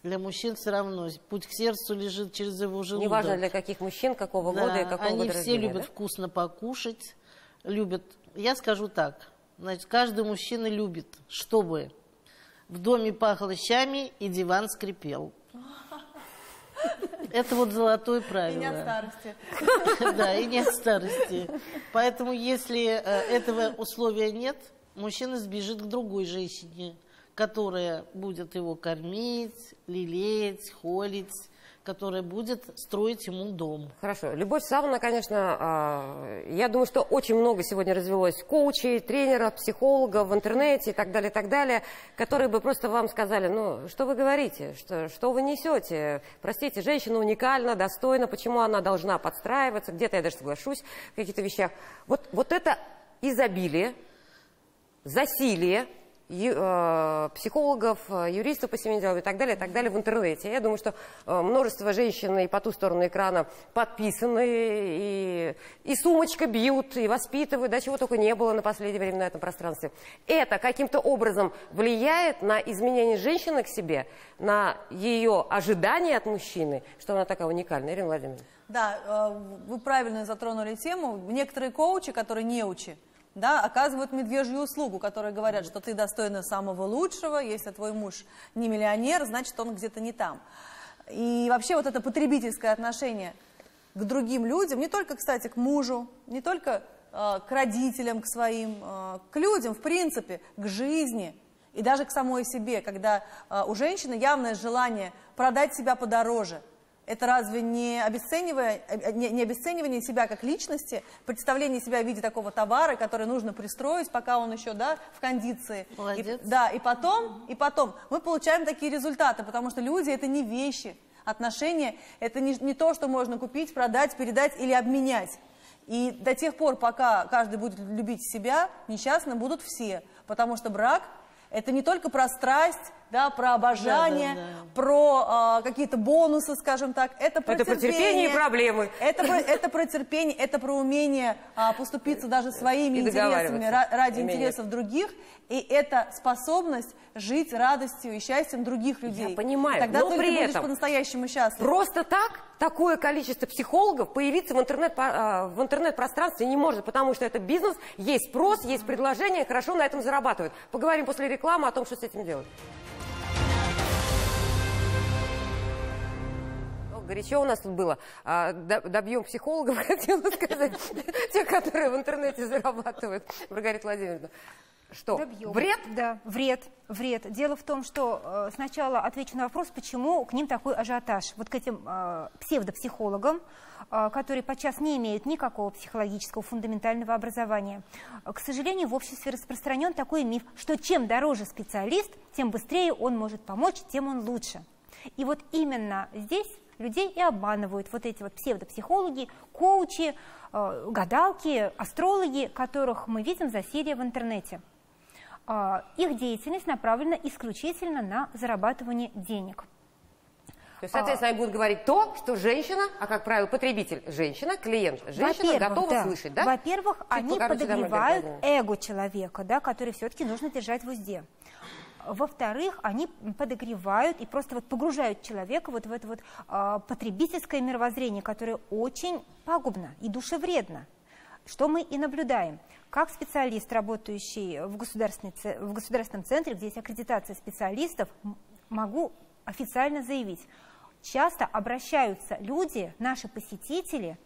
Для мужчин все равно. Путь к сердцу лежит через его желудок. Неважно для каких мужчин, какого года и какого они года все рождения, любят вкусно покушать. Любят. Я скажу так. Значит, каждый мужчина любит, чтобы... в доме пахло щами и диван скрипел. Это вот золотое правило. И не от старости. Да, и не от старости. Поэтому, если этого условия нет, мужчина сбежит к другой женщине, которая будет его кормить, лелеять, холить, которая будет строить ему дом. Хорошо. Любовь Савовна, конечно, я думаю, что очень много сегодня развелось коучей, тренеров, психологов в интернете и так далее, которые бы просто вам сказали, ну, что вы говорите, что вы несете? Простите, женщина уникальна, достойна, почему она должна подстраиваться, где-то я даже соглашусь в каких-то вещах. Вот это изобилие, засилие психологов, юристов по семейным делам и так далее в интернете. Я думаю, что множество женщин и по ту сторону экрана подписаны, и сумочка бьют, и воспитывают, да, чего только не было на последнее время на этом пространстве. Это каким-то образом влияет на изменение женщины к себе, на ее ожидания от мужчины, что она такая уникальная, Ирина Владимировна? Да, вы правильно затронули тему. Некоторые коучи, которые неучи, да, оказывают медвежью услугу, которые говорят, что ты достойна самого лучшего, если твой муж не миллионер, значит, он где-то не там. И вообще вот это потребительское отношение к другим людям, не только, кстати, к мужу, не только к родителям, к своим, к людям, в принципе, к жизни и даже к самой себе, когда у женщины явное желание продать себя подороже. Это разве не обесценивание себя как личности, представление себя в виде такого товара, который нужно пристроить, пока он еще, да, в кондиции. Молодец. И потом мы получаем такие результаты, потому что люди — это не вещи. Отношения — это не то, что можно купить, продать, передать или обменять. И до тех пор, пока каждый будет любить себя, несчастны будут все. Потому что брак — это не только про страсть, да, про обожание, про какие-то бонусы, скажем так. Это про терпение и проблемы. Это про терпение, это про умение поступиться даже своими интересами ради интересов других. И это способность жить радостью и счастьем других людей. Я понимаю, тогда но только при будешь этом по-настоящему счастлив. Просто так такое количество психологов появиться в интернет-пространстве не может, потому что это бизнес, есть спрос, есть предложение, хорошо на этом зарабатывают. Поговорим после рекламы о том, что с этим делать. Горячо у нас тут было. Добьем психологов, хотела сказать, тех, которые в интернете зарабатывают. Маргарита Владимировна. Что? Добьем. Вред? Да, вред. Дело в том, что сначала отвечу на вопрос, почему к ним такой ажиотаж. Вот к этим псевдопсихологам, которые подчас не имеют никакого психологического фундаментального образования. К сожалению, в обществе распространен такой миф, что чем дороже специалист, тем быстрее он может помочь, тем он лучше. И вот именно здесь людей и обманывают вот эти вот псевдопсихологи, коучи, гадалки, астрологи, которых мы видим засилье в интернете. Их деятельность направлена исключительно на зарабатывание денег. То есть, соответственно, они будут говорить то, что женщина, а как правило потребитель, женщина, клиент, женщина готова слышать, да? Во-первых, они подогревают эго человека, да, который все-таки нужно держать в узде. Во-вторых, они подогревают и просто вот погружают человека вот в это вот потребительское мировоззрение, которое очень пагубно и душевредно. Что мы и наблюдаем. Как специалист, работающий в государственном центре, где есть аккредитация специалистов, могу официально заявить, часто обращаются люди, наши посетители,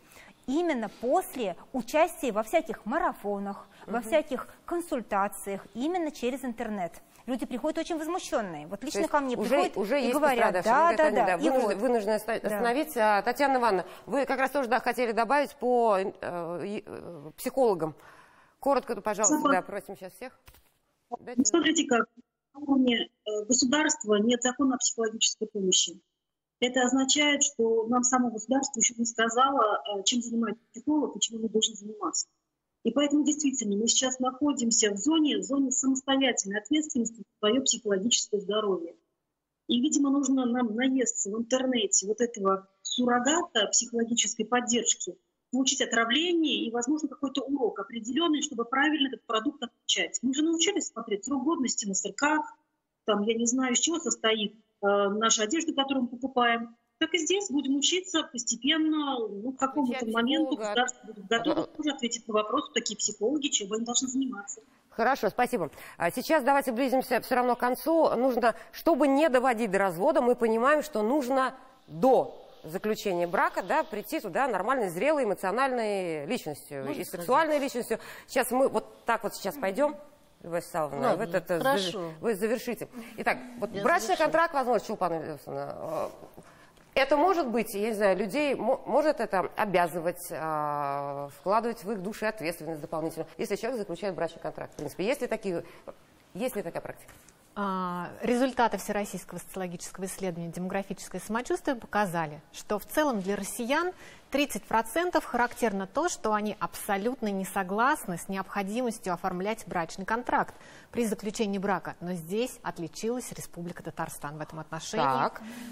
именно после участия во всяких марафонах, во всяких консультациях, именно через интернет. Люди приходят очень возмущенные. Вот лично ко мне приходят и говорят, да. Вынуждены остановиться. Татьяна Ивановна, вы как раз тоже хотели добавить по психологам. Коротко, пожалуйста, просим сейчас всех. Смотрите как, на уровне государства нет закона о психологической помощи. Это означает, что нам само государство еще не сказало, чем занимается психолог и чем он должен заниматься. И поэтому действительно мы сейчас находимся в зоне самостоятельной ответственности за свое психологическое здоровье. И, видимо, нужно нам наесться в интернете вот этого суррогата психологической поддержки, получить отравление и, возможно, какой-то урок определенный, чтобы правильно этот продукт отличать. Мы же научились смотреть срок годности на сырках, там, я не знаю, из чего состоит наша одежда, которую мы покупаем. Так и здесь будем учиться постепенно, к какому-то моменту государство будет готово тоже ответить на вопрос, такие психологи, чем они должны заниматься. Хорошо, спасибо. Сейчас давайте близимся все равно к концу. Нужно, чтобы не доводить до развода, мы понимаем, что нужно до заключения брака, да, прийти туда нормальной, зрелой, эмоциональной личностью и сексуальной личностью. Сейчас мы вот так вот сейчас пойдем. Вы завершите. Итак, вот брачный контракт, возможно, Чулпан Ильюсовна, это может быть, я не знаю, людей может это обязывать, вкладывать в их души ответственность дополнительно, если человек заключает брачный контракт. В принципе, есть ли такая практика? Результаты Всероссийского социологического исследования «Демографическое самочувствие» показали, что в целом для россиян 30% характерно то, что они абсолютно не согласны с необходимостью оформлять брачный контракт при заключении брака. Но здесь отличилась Республика Татарстан в этом отношении.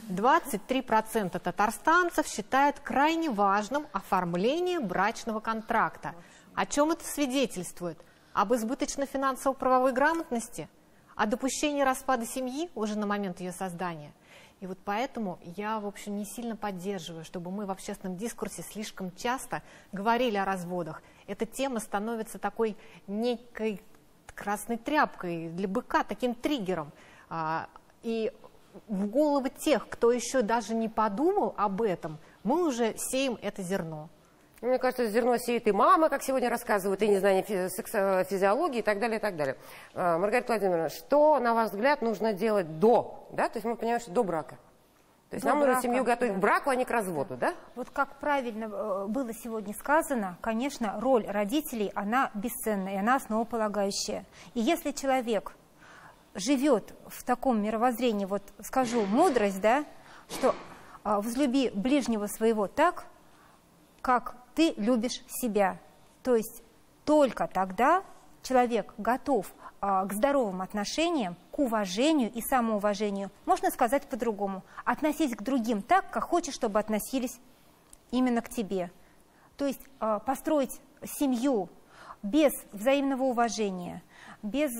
23% татарстанцев считают крайне важным оформление брачного контракта. О чем это свидетельствует? Об избыточной финансово-правовой грамотности? О допущении распада семьи уже на момент ее создания. И вот поэтому я, в общем, не сильно поддерживаю, чтобы мы в общественном дискурсе слишком часто говорили о разводах. Эта тема становится такой некой красной тряпкой для быка, таким триггером. И в головы тех, кто еще даже не подумал об этом, мы уже сеем это зерно. Мне кажется, зерно сеет и мама, как сегодня рассказывают, и незнание физиологии и так далее, и так далее. Маргарита Владимировна, что, на ваш взгляд, нужно делать до? Да? То есть мы понимаем, что до брака. То есть нам нужно семью готовить к браку, а не к разводу, да? Вот как правильно было сегодня сказано, конечно, роль родителей, она бесценная, она основополагающая. И если человек живет в таком мировоззрении, вот скажу, мудрость, да, что возлюби ближнего своего так, как ты любишь себя. То есть только тогда человек готов к здоровым отношениям, к уважению и самоуважению. Можно сказать по-другому. Относись к другим так, как хочешь, чтобы относились именно к тебе. То есть построить семью без взаимного уважения, без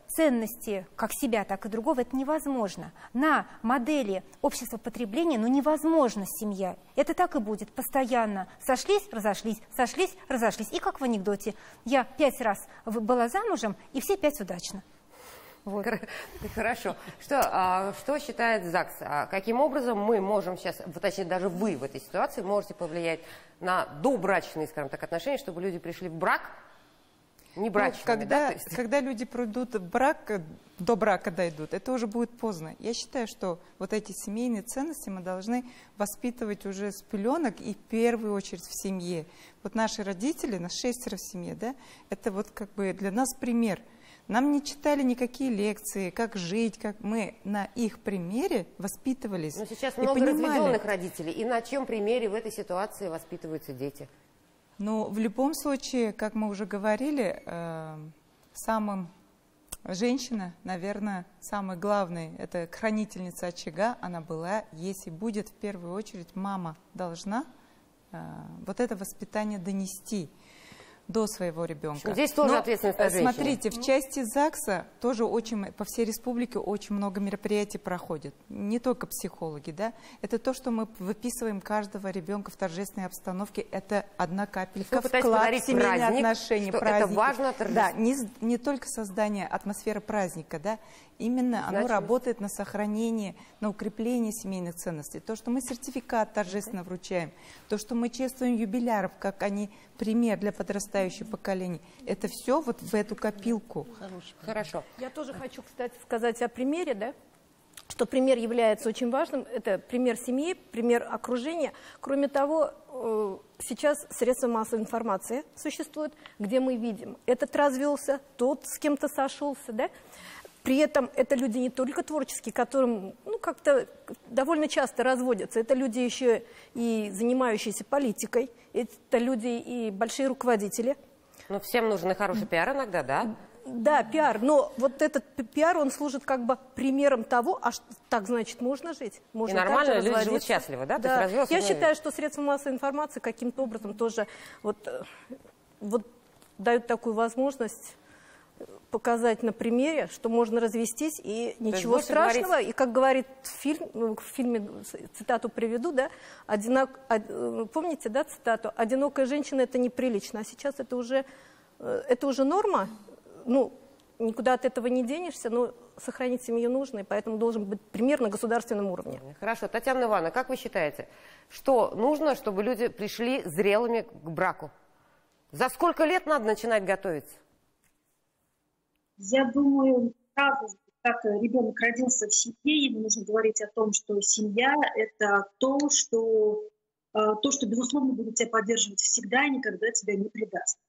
ценности как себя, так и другого, это невозможно. На модели общества потребления, невозможна семья. Это так и будет постоянно. Сошлись, разошлись, сошлись, разошлись. И как в анекдоте. Я 5 раз была замужем, и все 5 удачно. Вот. Хорошо. Что считает ЗАГС? Каким образом мы можем сейчас, точнее даже вы в этой ситуации, можете повлиять на добрачные, скажем так, отношения, чтобы люди пришли в брак, не брачными, когда люди придут в брак, до брака дойдут, это уже будет поздно. Я считаю, что вот эти семейные ценности мы должны воспитывать уже с пеленок и в первую очередь в семье. Вот наши родители, нас 6 в семье, да, это вот как бы для нас пример. Нам не читали никакие лекции, как жить, как мы на их примере воспитывались. Но сейчас много разведенных родителей. И на чьем примере в этой ситуации воспитываются дети? Ну, в любом случае, как мы уже говорили, женщина, наверное, самое главное, это хранительница очага, она была, есть и будет, в первую очередь, мама должна вот это воспитание донести до своего ребенка. Здесь тоже ответственность на женщине. Смотрите, в части ЗАГСа тоже по всей республике очень много мероприятий проходит. Не только психологи, да. Это то, что мы выписываем каждого ребенка в торжественной обстановке. Это одна капелька вклад в семейные отношения. Это важно. Да, не только создание атмосферы праздника, да. Именно оно работает на сохранение, на укрепление семейных ценностей. То, что мы сертификат торжественно вручаем, то, что мы чествуем юбиляров, как они пример для подрастающего поколения, это все вот в эту копилку. Хорошо. Я тоже хочу, кстати, сказать о примере, да, что пример является очень важным. Это пример семьи, пример окружения. Кроме того, сейчас средства массовой информации существуют, где мы видим, этот развелся, тот с кем-то сошелся, да. При этом это люди не только творческие, которым как-то довольно часто разводятся. Это люди еще и занимающиеся политикой, это люди и большие руководители. Но всем нужен и хороший пиар иногда, да? Да, пиар. Но вот этот пиар, он служит как бы примером того, так, значит, можно жить. Можно и нормально люди живут счастливо, да? Да. То есть я считаю, что средства массовой информации каким-то образом тоже вот дают такую возможность показать на примере, что можно развестись, и ничего страшного. И как говорит в фильме, цитату приведу, да, помните, да, цитату? «Одинокая женщина – это неприлично». А сейчас это уже норма. Никуда от этого не денешься, но сохранить семью нужно, и поэтому должен быть пример на государственном уровне. Хорошо. Татьяна Ивановна, как вы считаете, что нужно, чтобы люди пришли зрелыми к браку? За сколько лет надо начинать готовиться? Я думаю, сразу, как ребенок родился в семье, ему нужно говорить о том, что семья – это то, что, безусловно, будет тебя поддерживать всегда и никогда тебя не предаст.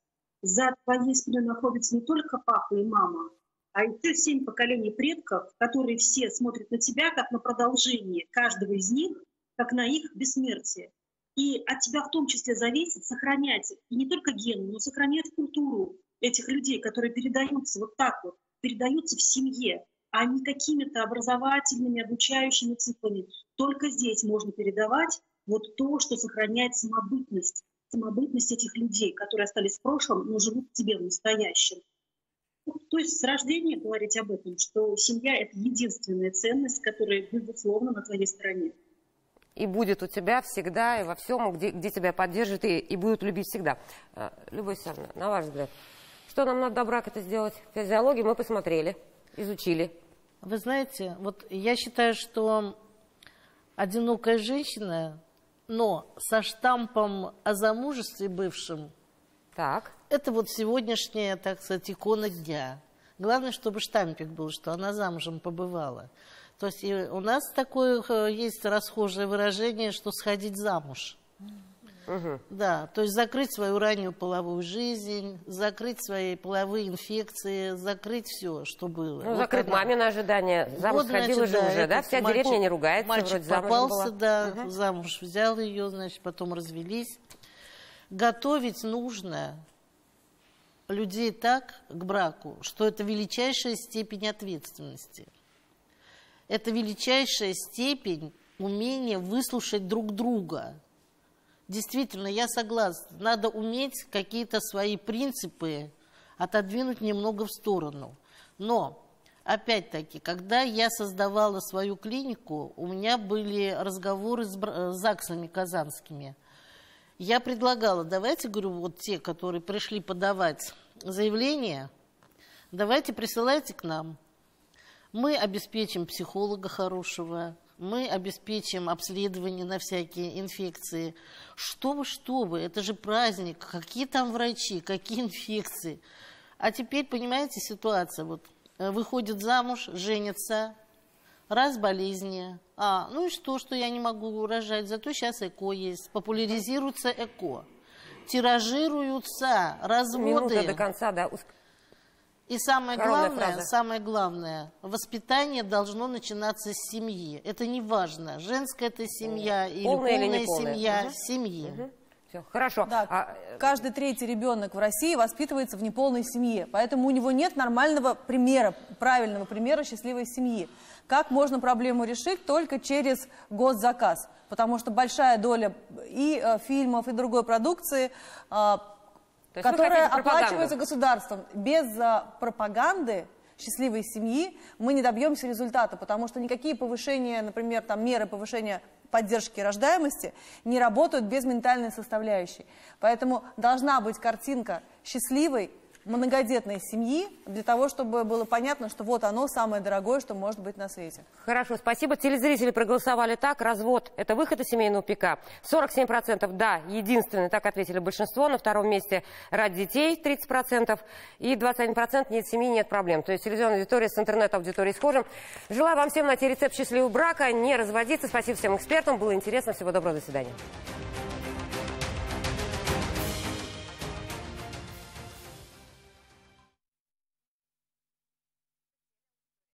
За твоей спиной находятся не только папа и мама, а еще 7 поколений предков, которые все смотрят на тебя как на продолжение каждого из них, как на их бессмертие. И от тебя в том числе зависит сохранять и не только гены, но сохранять культуру этих людей, которые передаются вот так вот, передаются в семье, а не какими-то образовательными, обучающими циклами. Только здесь можно передавать вот то, что сохраняет самобытность этих людей, которые остались в прошлом, но живут в тебе в настоящем. То есть с рождения говорить об этом, что семья – это единственная ценность, которая, безусловно, на твоей стороне. И будет у тебя всегда, и во всем, где тебя поддержат, и будут любить всегда. Любовь Александровна, на ваш взгляд, что нам надо до брака-то сделать? Физиологию мы посмотрели, изучили. Вы знаете, вот я считаю, что одинокая женщина, но со штампом о замужестве бывшем, это вот сегодняшняя, так сказать, икона дня. Главное, чтобы штампик был, что она замужем побывала. То есть у нас такое есть расхожее выражение, что сходить замуж. Да, то есть закрыть свою раннюю половую жизнь, закрыть свои половые инфекции, закрыть все, что было. Ну, вот закрыть мамино ожидание. Замуж сходила же уже, да? Вся деревня не ругается, мальчик вроде замуж попался, была. да, замуж взял ее, значит, потом развелись. Готовить нужно людей так к браку, что это величайшая степень ответственности. Это величайшая степень умения выслушать друг друга. Действительно, я согласна, надо уметь какие-то свои принципы отодвинуть немного в сторону. Но, опять-таки, когда я создавала свою клинику, у меня были разговоры с ЗАГСами казанскими. Я предлагала, давайте, говорю, вот те, которые пришли подавать заявление, давайте присылайте к нам. Мы обеспечим психолога хорошего, мы обеспечим обследование на всякие инфекции. Что вы, это же праздник, какие там врачи, какие инфекции. А теперь, понимаете, ситуация, вот выходит замуж, женится, раз болезни, ну и что я не могу рожать, зато сейчас ЭКО есть, популяризируется ЭКО, тиражируются разводы. Минута до конца, да. И самое главное, воспитание должно начинаться с семьи. Это не важно, женская это семья или полная семья, семьи. Все, хорошо. Да, каждый третий ребенок в России воспитывается в неполной семье, поэтому у него нет нормального примера, правильного примера счастливой семьи. Как можно проблему решить? Только через госзаказ, потому что большая доля и фильмов, и другой продукции, которая оплачивается государством. Без пропаганды счастливой семьи мы не добьемся результата, потому что никакие повышения, например, там, меры повышения поддержки рождаемости не работают без ментальной составляющей. Поэтому должна быть картинка счастливой, многодетной семьи, для того, чтобы было понятно, что вот оно самое дорогое, что может быть на свете. Хорошо, спасибо. Телезрители проголосовали так. Развод – это выход из семейного пика. 47% да, единственный, так ответили большинство. На втором месте ради детей 30%. И 21% нет семьи, нет проблем. То есть телевизионная аудитория с интернет-аудиторией схожа. Желаю вам всем найти рецепт счастливого брака, не разводиться. Спасибо всем экспертам. Было интересно. Всего доброго. До свидания.